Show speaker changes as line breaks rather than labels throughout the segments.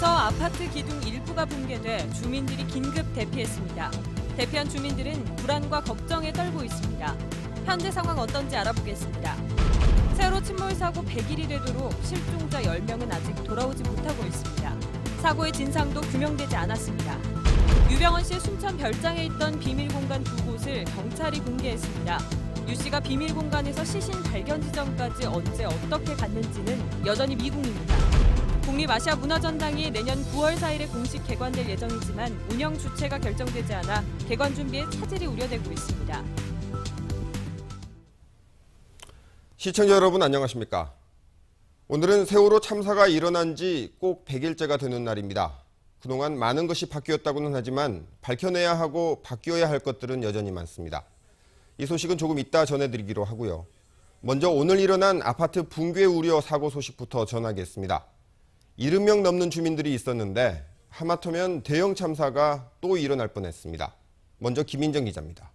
광주에서 아파트 기둥 일부가 붕괴돼 주민들이 긴급 대피했습니다. 대피한 주민들은 불안과 걱정에 떨고 있습니다. 현재 상황 어떤지 알아보겠습니다. 세월호 침몰 사고 100일이 되도록 실종자 10명은 아직 돌아오지 못하고 있습니다. 사고의 진상도 규명되지 않았습니다. 유병헌 씨의 순천 별장에 있던 비밀 공간 2곳을 경찰이 공개했습니다. 유 씨가 비밀 공간에서 시신 발견 지점까지 언제 어떻게 갔는지는 여전히 미궁입니다. 국립아시아 문화전당이 내년 9월 4일에 공식 개관될 예정이지만 운영 주체가 결정되지 않아 개관 준비에 차질이 우려되고 있습니다.
시청자 여러분 안녕하십니까? 오늘은 세월호 참사가 일어난 지 꼭 100일째가 되는 날입니다. 그동안 많은 것이 바뀌었다고는 하지만 밝혀내야 하고 바뀌어야 할 것들은 여전히 많습니다. 이 소식은 조금 이따 전해드리기로 하고요. 먼저 오늘 일어난 아파트 붕괴 우려 사고 소식부터 전하겠습니다. 70명 넘는 주민들이 있었는데 하마터면 대형 참사가 또 일어날 뻔했습니다. 먼저 김인정 기자입니다.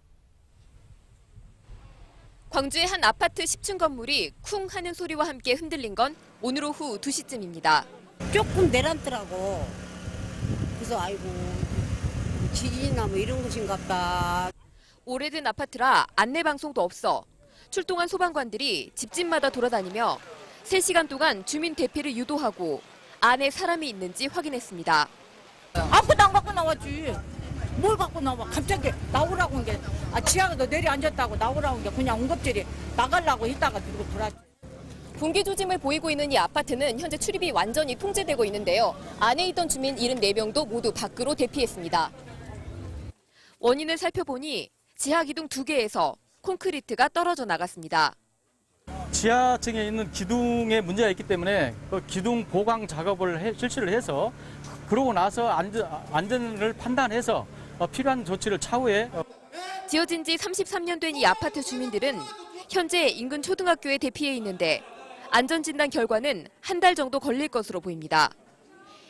광주의 한 아파트 10층 건물이 쿵 하는 소리와 함께 흔들린 건 오늘 오후 2시쯤입니다.
조금 내렸더라고. 그래서 아이고 지진이나 뭐 이런 것인가 보다.
오래된 아파트라 안내 방송도 없어 출동한 소방관들이 집집마다 돌아다니며 3시간 동안 주민 대피를 유도하고 안에 사람이 있는지 확인했습니다.
아무것도 안 갖고 나왔지. 뭘 갖고 나와? 갑자기 나오라고 한 게 지하에도 내려앉았다고 나오라고 한 게 그냥 응급실에 나가려고 있다가 들고 돌아지.
붕괴 조짐을 보이고 있는 이 아파트는 현재 출입이 완전히 통제되고 있는데요. 안에 있던 주민 74명도 모두 밖으로 대피했습니다. 원인을 살펴보니 지하 기둥 2개에서 콘크리트가 떨어져 나갔습니다.
지하층에 있는 기둥에 문제가 있기 때문에 그 기둥 보강 작업을 실시를 해서 그러고 나서 안전을 판단해서 필요한 조치를 차후에
지어진 지 33년 된 이 아파트 주민들은 현재 인근 초등학교에 대피해 있는데 안전진단 결과는 한 달 정도 걸릴 것으로 보입니다.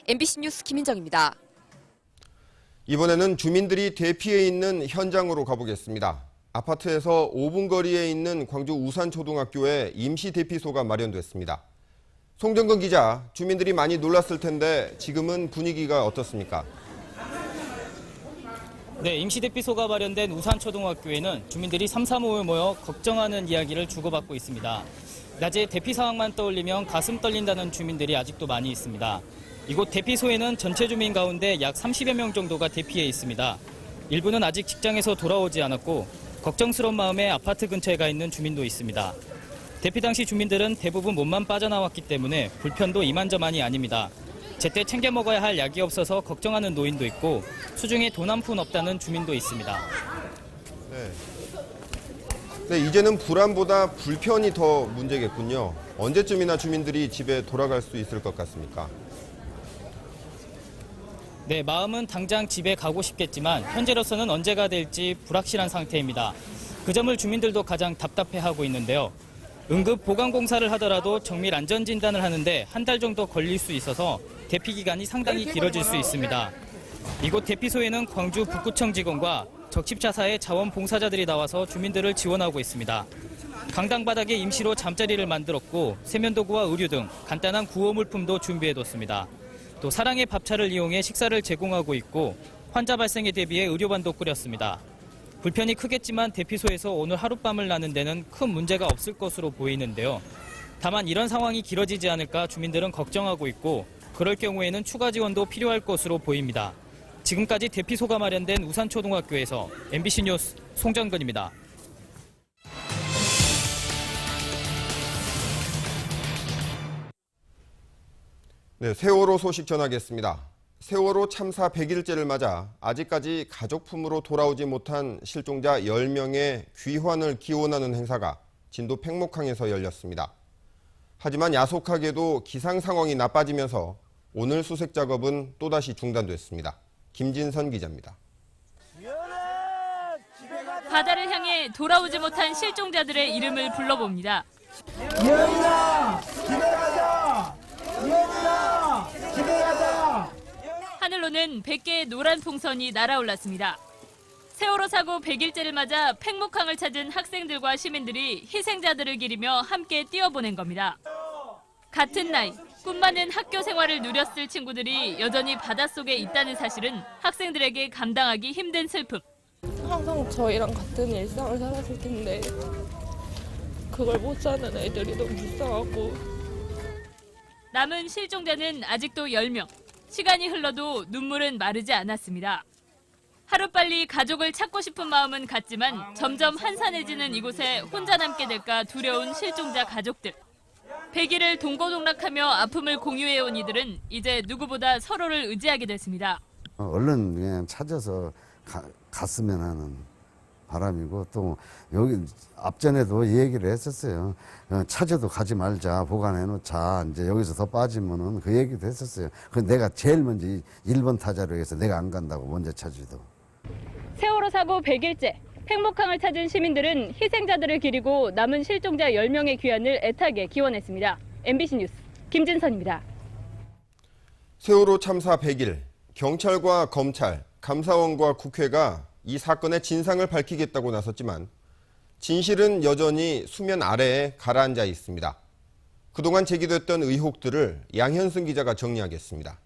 MBC 뉴스 김인정입니다.
이번에는 주민들이 대피해 있는 현장으로 가보겠습니다. 아파트에서 5분 거리에 있는 광주 우산초등학교에 임시 대피소가 마련됐습니다. 송정근 기자, 주민들이 많이 놀랐을 텐데 지금은 분위기가 어떻습니까?
네, 임시대피소가 마련된 우산초등학교에는 주민들이 삼삼오오 모여 걱정하는 이야기를 주고받고 있습니다. 낮에 대피 상황만 떠올리면 가슴 떨린다는 주민들이 아직도 많이 있습니다. 이곳 대피소에는 전체 주민 가운데 약 30여 명 정도가 대피해 있습니다. 일부는 아직 직장에서 돌아오지 않았고 걱정스러운 마음에 아파트 근처에 가 있는 주민도 있습니다. 대피 당시 주민들은 대부분 몸만 빠져나왔기 때문에 불편도 이만저만이 아닙니다. 제때 챙겨 먹어야 할 약이 없어서 걱정하는 노인도 있고 수중에 돈 한 푼 없다는 주민도 있습니다.
네, 이제는 불안보다 불편이 더 문제겠군요. 언제쯤이나 주민들이 집에 돌아갈 수 있을 것 같습니까?
네, 마음은 당장 집에 가고 싶겠지만 현재로서는 언제가 될지 불확실한 상태입니다. 그 점을 주민들도 가장 답답해하고 있는데요. 응급 보강 공사를 하더라도 정밀 안전 진단을 하는데 한 달 정도 걸릴 수 있어서 대피 기간이 상당히 길어질 수 있습니다. 이곳 대피소에는 광주 북구청 직원과 적십자사의 자원봉사자들이 나와서 주민들을 지원하고 있습니다. 강당 바닥에 임시로 잠자리를 만들었고 세면도구와 의류 등 간단한 구호 물품도 준비해뒀습니다. 또 사랑의 밥차를 이용해 식사를 제공하고 있고 환자 발생에 대비해 의료반도 꾸렸습니다. 불편이 크겠지만 대피소에서 오늘 하룻밤을 나는 데는 큰 문제가 없을 것으로 보이는데요. 다만 이런 상황이 길어지지 않을까 주민들은 걱정하고 있고 그럴 경우에는 추가 지원도 필요할 것으로 보입니다. 지금까지 대피소가 마련된 우산초등학교에서 MBC 뉴스 송정근입니다.
네, 세월호 소식 전하겠습니다. 세월호 참사 100일째를 맞아 아직까지 가족품으로 돌아오지 못한 실종자 10명의 귀환을 기원하는 행사가 진도 팽목항에서 열렸습니다. 하지만 야속하게도 기상 상황이 나빠지면서 오늘 수색 작업은 또다시 중단됐습니다. 김진선 기자입니다.
바다를 향해 돌아오지 못한 실종자들의 이름을 불러봅니다.
이현이다! 집에 가자! 이현이다! 집에 가자!
하늘로는 100개의 노란 풍선이 날아올랐습니다. 세월호 사고 100일째를 맞아 팽목항을 찾은 학생들과 시민들이 희생자들을 기리며 함께 뛰어보낸 겁니다. 같은 나이, 꿈 많은 학교 생활을 누렸을 친구들이 여전히 바닷속에 있다는 사실은 학생들에게 감당하기 힘든 슬픔.
항상 저희랑 같은 일상을 살았을 텐데 그걸 못 사는 애들이 너무 불쌍하고.
남은 실종자는 아직도 10명. 시간이 흘러도 눈물은 마르지 않았습니다. 하루빨리 가족을 찾고 싶은 마음은 같지만 점점 한산해지는 이곳에 혼자 남게 될까 두려운 실종자 가족들. 100일을 동고동락하며 아픔을 공유해온 이들은 이제 누구보다 서로를 의지하게 됐습니다.
얼른 그냥 찾아서 갔으면 하는 바람이고, 또 여기 앞전에도 이 얘기를 했었어요. 찾아도 가지 말자, 보관해놓자. 이제 여기서 더 빠지면은 그 얘기도 했었어요. 그 내가 제일 먼저 1번 타자로 해서 내가 안 간다고 먼저 찾지도.
세월호 사고 100일째. 팽목항을 찾은 시민들은 희생자들을 기리고 남은 실종자 10명의 귀환을 애타게 기원했습니다. MBC 뉴스 김진선입니다.
세월호 참사 100일, 경찰과 검찰, 감사원과 국회가 이 사건의 진상을 밝히겠다고 나섰지만 진실은 여전히 수면 아래에 가라앉아 있습니다. 그동안 제기됐던 의혹들을 양현승 기자가 정리하겠습니다.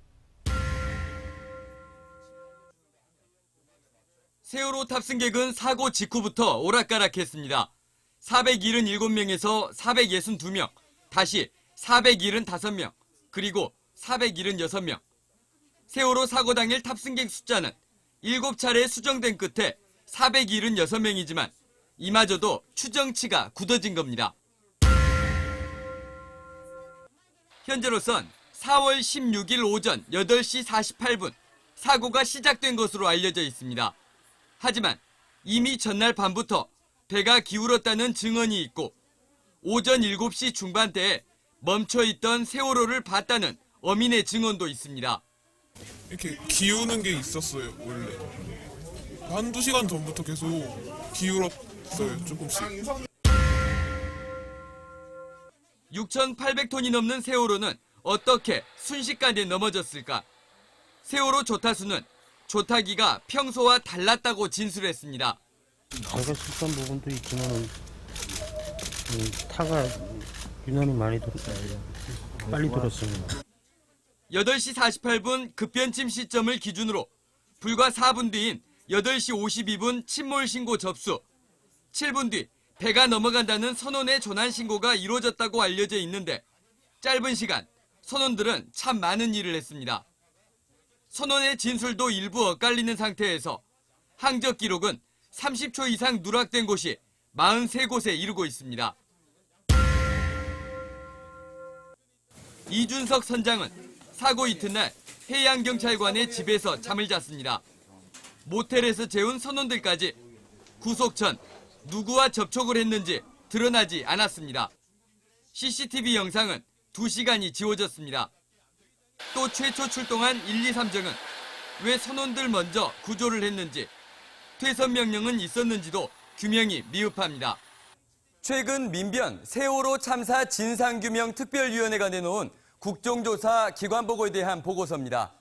세월호 탑승객은 사고 직후부터 오락가락했습니다. 477명에서 462명, 다시 475명, 그리고 476명. 세월호 사고 당일 탑승객 숫자는 7차례 수정된 끝에 476명이지만 이마저도 추정치가 굳어진 겁니다. 현재로선 4월 16일 오전 8시 48분 사고가 시작된 것으로 알려져 있습니다. 하지만 이미 전날 밤부터 배가 기울었다는 증언이 있고 오전 7시 중반대에 멈춰있던 세월호를 봤다는 어민의 증언도 있습니다.
이렇게 기우는 게 있었어요, 원래. 한두 시간 전부터 계속 기울었어요, 조금씩.
6,800톤이 넘는 세월호는 어떻게 순식간에 넘어졌을까? 세월호 조타수는 조타기가 평소와 달랐다고 진술했습니다.
작았었던 부분도 있지만 타가 유난히 많이 빨리 들었습니다.
8시 48분 급변침 시점을 기준으로 불과 4분 뒤인 8시 52분 침몰 신고 접수, 7분 뒤 배가 넘어간다는 선원의 조난 신고가 이루어졌다고 알려져 있는데 짧은 시간 선원들은 참 많은 일을 했습니다. 선원의 진술도 일부 엇갈리는 상태에서 항적 기록은 30초 이상 누락된 곳이 43곳에 이르고 있습니다. 이준석 선장은 사고 이튿날 해양경찰관의 집에서 잠을 잤습니다. 모텔에서 재운 선원들까지 구속 전 누구와 접촉을 했는지 드러나지 않았습니다. CCTV 영상은 2시간이 지워졌습니다. 또 최초 출동한 123정은 왜 선원들 먼저 구조를 했는지, 퇴선 명령은 있었는지도 규명이 미흡합니다. 최근 민변 세월호 참사 진상규명 특별위원회가 내놓은 국정조사 기관보고에 대한 보고서입니다.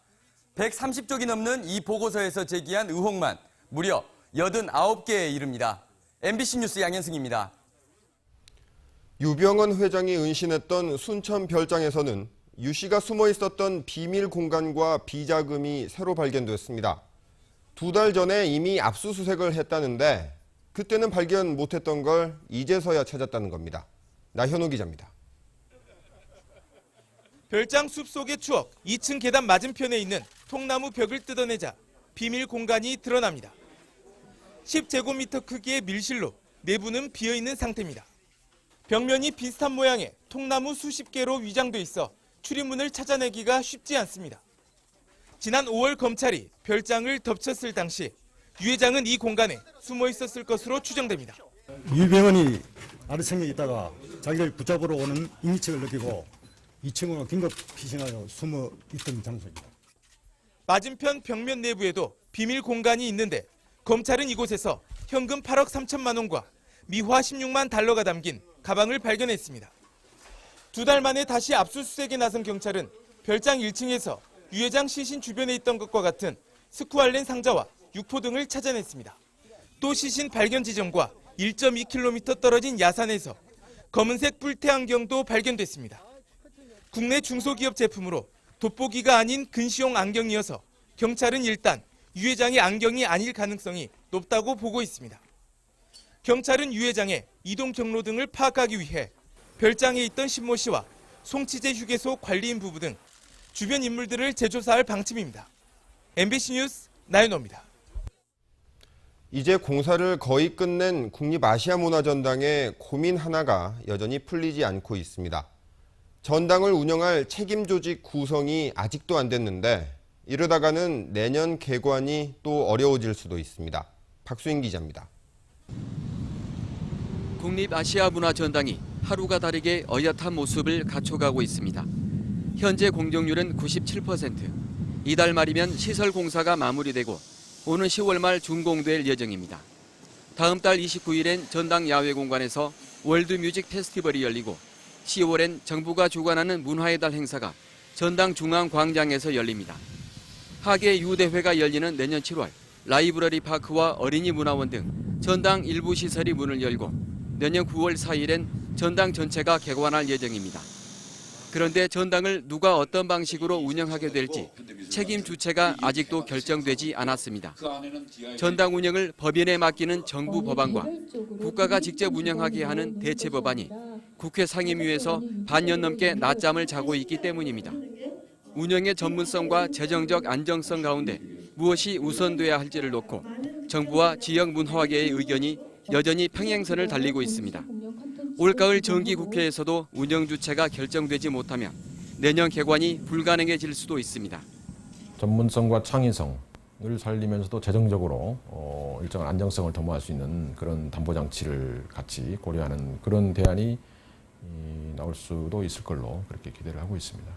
130쪽이 넘는 이 보고서에서 제기한 의혹만 무려 89개에 이릅니다. MBC 뉴스 양현승입니다.
유병언 회장이 은신했던 순천 별장에서는 유 씨가 숨어 있었던 비밀 공간과 비자금이 새로 발견됐습니다. 2달 전에 이미 압수수색을 했다는데 그때는 발견 못했던 걸 이제서야 찾았다는 겁니다. 나현우 기자입니다.
별장 숲속의 추억, 2층 계단 맞은편에 있는 통나무 벽을 뜯어내자 비밀 공간이 드러납니다. 10제곱미터 크기의 밀실로 내부는 비어있는 상태입니다. 벽면이 비슷한 모양의 통나무 수십 개로 위장돼 있어 출입문을 찾아내기가 쉽지 않습니다. 지난 5월 검찰이 별장을 덮쳤을 당시 유 회장은 이 공간에 숨어 있었을 것으로 추정됩니다.
유병언이 아래층에 있다가 자기를 붙잡으러 오는 인기척을 느끼고 2층으로 긴급 피신하여 숨어 있던 장소입니다.
맞은편 벽면 내부에도 비밀 공간이 있는데 검찰은 이곳에서 현금 8억 3천만 원과 미화 16만 달러가 담긴 가방을 발견했습니다. 2달 만에 다시 압수수색에 나선 경찰은 별장 1층에서 유 회장 시신 주변에 있던 것과 같은 스쿠알렌 상자와 육포 등을 찾아냈습니다. 또 시신 발견 지점과 1.2km 떨어진 야산에서 검은색 뿔테 안경도 발견됐습니다. 국내 중소기업 제품으로 돋보기가 아닌 근시용 안경이어서 경찰은 일단 유 회장의 안경이 아닐 가능성이 높다고 보고 있습니다. 경찰은 유 회장의 이동 경로 등을 파악하기 위해 별장에 있던 신모 씨와 송치제 휴게소 관리인 부부 등 주변 인물들을 재조사할 방침입니다. MBC 뉴스 나윤호입니다.
이제 공사를 거의 끝낸 국립아시아문화전당의 고민 하나가 여전히 풀리지 않고 있습니다. 전당을 운영할 책임 조직 구성이 아직도 안 됐는데 이러다가는 내년 개관이 또 어려워질 수도 있습니다. 박수인 기자입니다.
국립아시아문화전당이 하루가 다르게 어엿한 모습을 갖춰가고 있습니다. 현재 공정률은 97%. 이달 말이면 시설 공사가 마무리되고 오는 10월 말 준공될 예정입니다. 다음 달 29일엔 전당 야외 공간에서 월드뮤직 페스티벌이 열리고 10월엔 정부가 주관하는 문화의 달 행사가 전당 중앙광장에서 열립니다. 하계 유대회가 열리는 내년 7월 라이브러리 파크와 어린이 문화원 등 전당 일부 시설이 문을 열고 내년 9월 4일엔 전당 전체가 개관할 예정입니다. 그런데 전당을 누가 어떤 방식으로 운영하게 될지 책임 주체가 아직도 결정되지 않았습니다. 전당 운영을 법인에 맡기는 정부 법안과 국가가 직접 운영하게 하는 대체 법안이 국회 상임위에서 반년 넘게 낮잠을 자고 있기 때문입니다. 운영의 전문성과 재정적 안정성 가운데 무엇이 우선돼야 할지를 놓고 정부와 지역 문화계의 의견이 여전히 평행선을 달리고 있습니다. 올가을 정기국회에서도 운영 주체가 결정되지 못하면 내년 개관이 불가능해질 수도 있습니다.
전문성과 창의성을 살리면서도 재정적으로 일정한 안정성을 도모할 수 있는 그런 담보장치를 같이 고려하는 그런 대안이 나올 수도 있을 걸로 그렇게 기대를 하고 있습니다.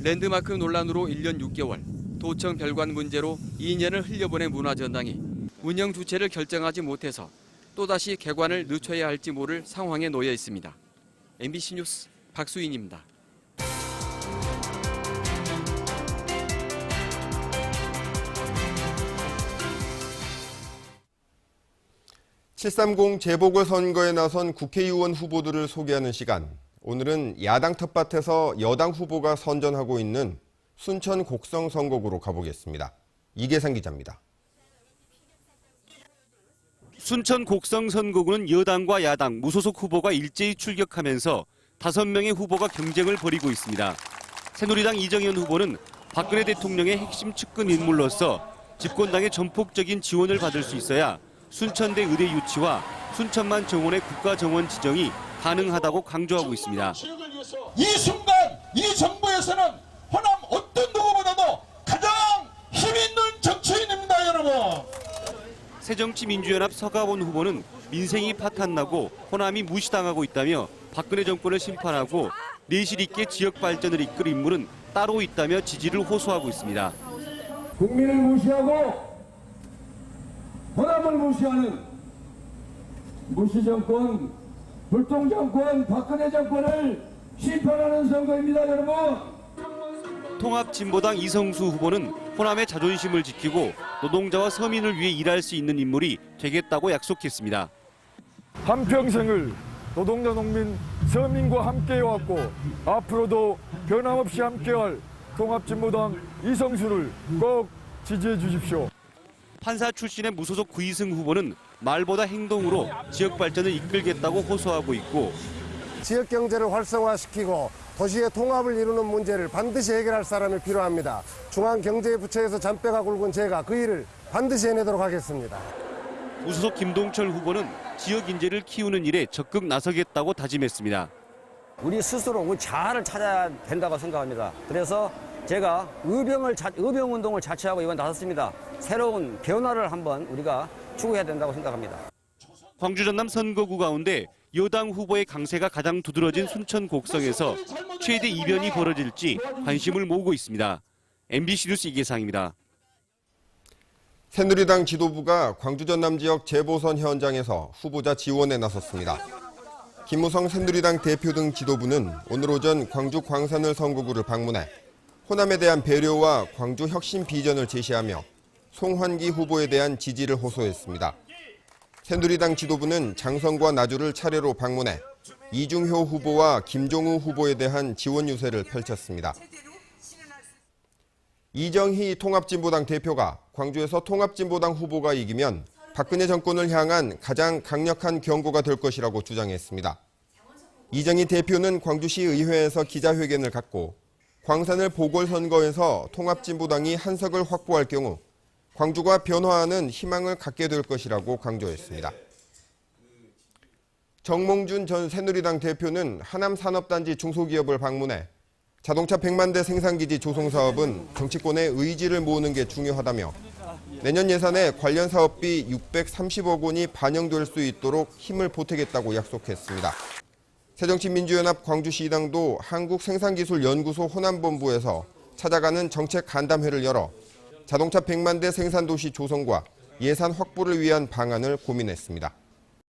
랜드마크 논란으로 1년 6개월, 도청 별관 문제로 2년을 흘려보낸 문화전당이 운영 주체를 결정하지 못해서 또다시 개관을 늦춰야 할지 모를 상황에 놓여 있습니다. MBC 뉴스 박수인입니다.
(730) 재보궐선거에 나선 국회의원 후보들을 소개하는 시간. 오늘은 야당 텃밭에서 여당 후보가 선전하고 있는 순천 곡성 선거구로 가보겠습니다. 이계상 기자입니다.
순천 곡성 선거구는 여당과 야당, 무소속 후보가 일제히 출격하면서 5명의 후보가 경쟁을 벌이고 있습니다. 새누리당 이정현 후보는 박근혜 대통령의 핵심 측근 인물로서 집권당의 전폭적인 지원을 받을 수 있어야 순천대 의대 유치와 순천만 정원의 국가정원 지정이 가능하다고 강조하고 있습니다.
이 순간 이 정부에서는 호남 어떤 누구보다도 가장 힘 있는 정치인입니다, 여러분.
새정치민주연합 서가원 후보는 민생이 파탄나고 호남이 무시당하고 있다며 박근혜 정권을 심판하고 내실 있게 지역 발전을 이끌 인물은 따로 있다며 지지를 호소하고 있습니다.
국민을 무시하고 호남을 무시하는 무시정권, 불통정권, 박근혜 정권을 심판하는 선거입니다, 여러분.
통합진보당 이성수 후보는 호남의 자존심을 지키고 노동자와 서민을 위해 일할 수 있는 인물이 되겠다고 약속했습니다.
한평생을 노동자, 농민, 서민과 함께해왔고 앞으로도 변함없이 함께할 통합진보당 이성수를 꼭 지지해 주십시오.
판사 출신의 무소속 구이승 후보는 말보다 행동으로 지역 발전을 이끌겠다고 호소하고 있고
지역 경제를 활성화시키고 도시의 통합을 이루는 문제를 반드시 해결할 사람이 필요합니다. 중앙경제부처에서 잔뼈가 굵은 제가 그 일을 반드시 해내도록 하겠습니다.
무소속 김동철 후보는 지역 인재를 키우는 일에 적극 나서겠다고 다짐했습니다.
우리 스스로 우리 자아를 찾아야 된다고 생각합니다. 그래서 제가 의병운동을 자처하고 이번 나섰습니다. 새로운 변화를 한번 우리가 추구해야 된다고 생각합니다.
광주 전남 선거구 가운데 여당 후보의 강세가 가장 두드러진 순천 곡성에서 최대 이변이 벌어질지 관심을 모으고 있습니다. MBC 뉴스 이계상입니다.
새누리당 지도부가 광주 전남 지역 재보선 현장에서 후보자 지원에 나섰습니다. 김무성 새누리당 대표 등 지도부는 오늘 오전 광주 광산을 선거구를 방문해 호남에 대한 배려와 광주 혁신 비전을 제시하며 송환기 후보에 대한 지지를 호소했습니다. 새누리당 지도부는 장성과 나주를 차례로 방문해 이중효 후보와 김종우 후보에 대한 지원 유세를 펼쳤습니다. 이정희 통합진보당 대표가 광주에서 통합진보당 후보가 이기면 박근혜 정권을 향한 가장 강력한 경고가 될 것이라고 주장했습니다. 이정희 대표는 광주시 의회에서 기자회견을 갖고 광산을 보궐선거에서 통합진보당이 한석을 확보할 경우 광주가 변화하는 희망을 갖게 될 것이라고 강조했습니다. 정몽준 전 새누리당 대표는 하남산업단지 중소기업을 방문해 자동차 100만 대 생산기지 조성 사업은 정치권의 의지를 모으는 게 중요하다며 내년 예산에 관련 사업비 630억 원이 반영될 수 있도록 힘을 보태겠다고 약속했습니다. 새정치민주연합 광주시당도 한국생산기술연구소 호남본부에서 찾아가는 정책 간담회를 열어 자동차 100만 대 생산도시 조성과 예산 확보를 위한 방안을 고민했습니다.